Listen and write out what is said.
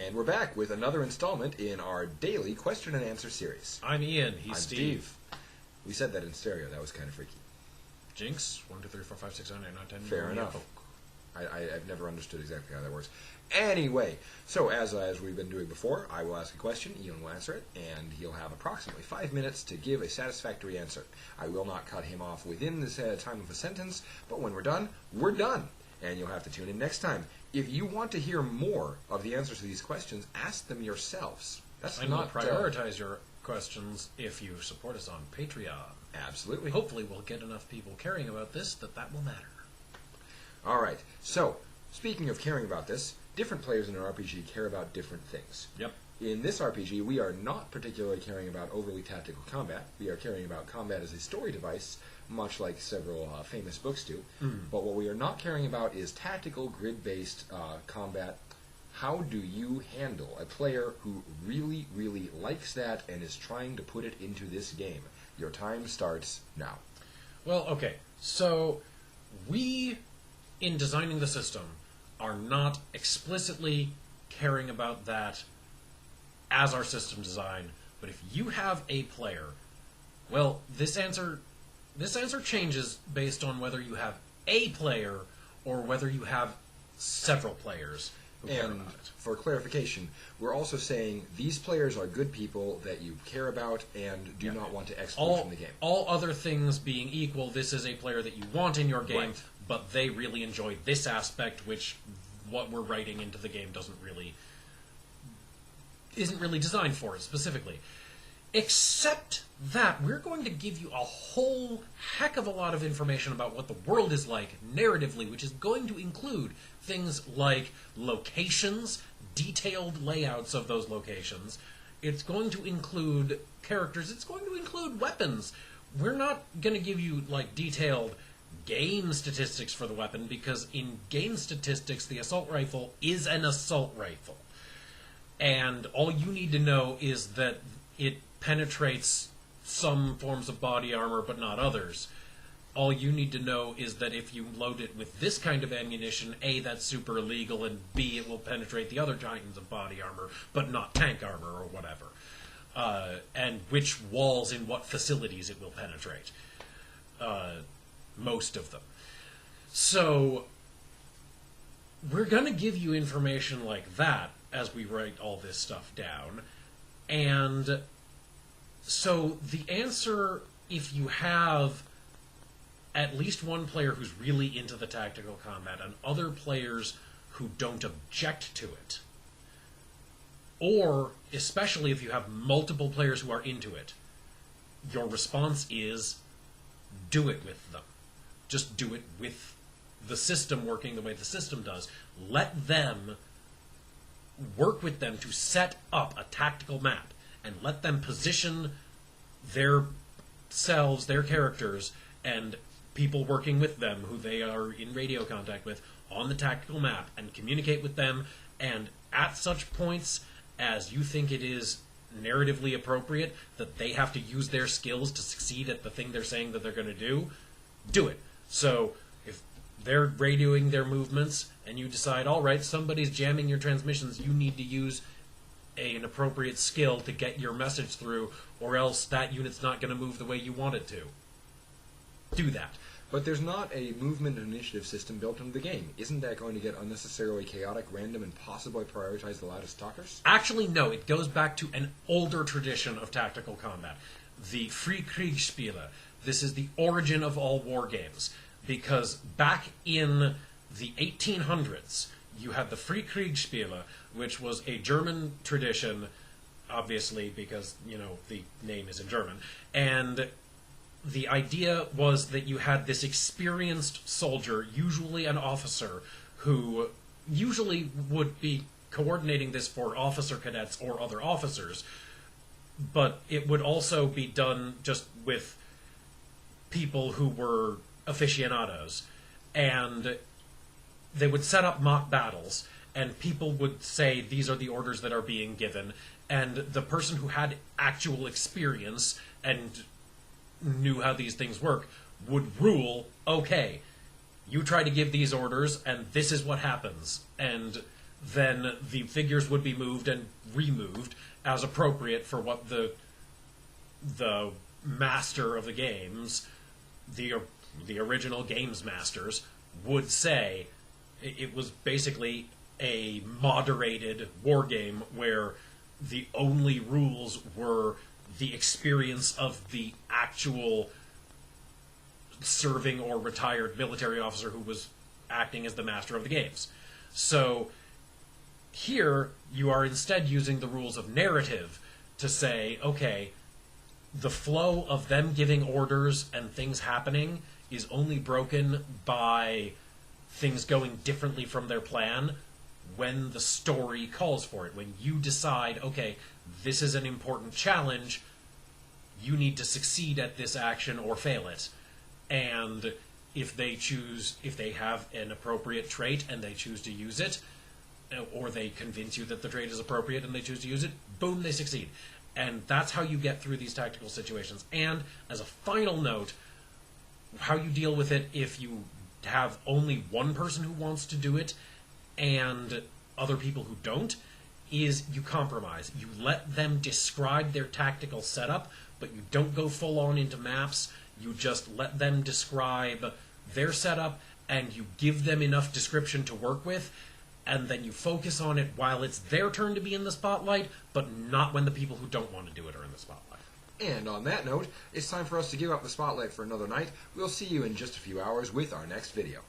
And we're back with another installment in our daily question and answer series. I'm Ian. He's I'm Steve. We said that in stereo. That was kind of freaky. Jinx. 1, 2, 3, 4, 5, 6, 7, 8, 9, 10. Fair enough. I've never understood exactly how that works. Anyway, so as we've been doing before, I will ask a question, Ian will answer it, and he'll have approximately 5 minutes to give a satisfactory answer. I will not cut him off within the time of a sentence, but when we're done, we're done. And you'll have to tune in next time. If you want to hear more of the answers to these questions, ask them yourselves. That's not prioritize your questions if you support us on Patreon. Absolutely. Hopefully we'll get enough people caring about this that will matter. All right. So, speaking of caring about this, different players in an RPG care about different things. Yep. In this RPG, we are not particularly caring about overly tactical combat. We are caring about combat as a story device, much like several famous books do. But what we are not caring about is tactical, grid-based combat. How do you handle a player who really, really likes that and is trying to put it into this game? Your time starts now. Well, okay. So, we, in designing the system, are not explicitly caring about that as our system design. But if you have a player, well, this answer changes based on whether you have a player or whether you have several players who care about it. For clarification, we're also saying these players are good people that you care about and do not want to exclude from the game. All other things being equal, this is a player that you want in your game, Right. but they really enjoy this aspect, which what we're writing into the game isn't really designed for it specifically. Except that we're going to give you a whole heck of a lot of information about what the world is like narratively, which is going to include things like locations, detailed layouts of those locations. It's going to include characters. It's going to include weapons. We're not going to give you like detailed game statistics for the weapon, because in game statistics, the assault rifle is an assault rifle. And all you need to know is that it penetrates some forms of body armor, but not others. All you need to know is that if you load it with this kind of ammunition, A, that's super illegal, and B, it will penetrate the other kinds of body armor, but not tank armor or whatever. And which walls in what facilities it will penetrate. Most of them. So, we're going to give you information like that as we write all this stuff down. And so the answer, if you have at least one player who's really into the tactical combat and other players who don't object to it, or especially if you have multiple players who are into it, your response is do it with them. Just do it with the system working the way the system does. Let them work with them to set up a tactical map, and let them position their selves, their characters, and people working with them who they are in radio contact with on the tactical map, and communicate with them, and at such points as you think it is narratively appropriate that they have to use their skills to succeed at the thing they're saying that they're going to do it. So if they're radioing their movements and you decide, all right, somebody's jamming your transmissions, you need to use an appropriate skill to get your message through, or else that unit's not going to move the way you want it to. Do that. But there's not a movement and initiative system built into the game. Isn't that going to get unnecessarily chaotic, random, and possibly prioritize the loudest talkers? Actually, no. It goes back to an older tradition of tactical combat. The Kriegspiele. This is the origin of all war games. Because back in the 1800s, you had the Kriegspiele, which was a German tradition, obviously, because, the name is in German. And the idea was that you had this experienced soldier, usually an officer, who usually would be coordinating this for officer cadets or other officers, but it would also be done just with people who were aficionados. And they would set up mock battles, and people would say, these are the orders that are being given, and the person who had actual experience and knew how these things work would rule, okay, you try to give these orders, and this is what happens. And then the figures would be moved and removed as appropriate for what the master of the games, the original games masters, would say. It was basically a moderated war game where the only rules were the experience of the actual serving or retired military officer who was acting as the master of the games. So here you are instead using the rules of narrative to say, okay, the flow of them giving orders and things happening is only broken by things going differently from their plan when the story calls for it. When you decide, okay, this is an important challenge, you need to succeed at this action or fail it. And if they have an appropriate trait and they choose to use it, or they convince you that the trait is appropriate and they choose to use it, boom, they succeed. And that's how you get through these tactical situations. And as a final note, how you deal with it if you have only one person who wants to do it and other people who don't, is you compromise. You let them describe their tactical setup, but you don't go full on into maps. You just let them describe their setup, and you give them enough description to work with, and then you focus on it while it's their turn to be in the spotlight, but not when the people who don't want to do it are in the spotlight. And on that note, it's time for us to give up the spotlight for another night. We'll see you in just a few hours with our next video.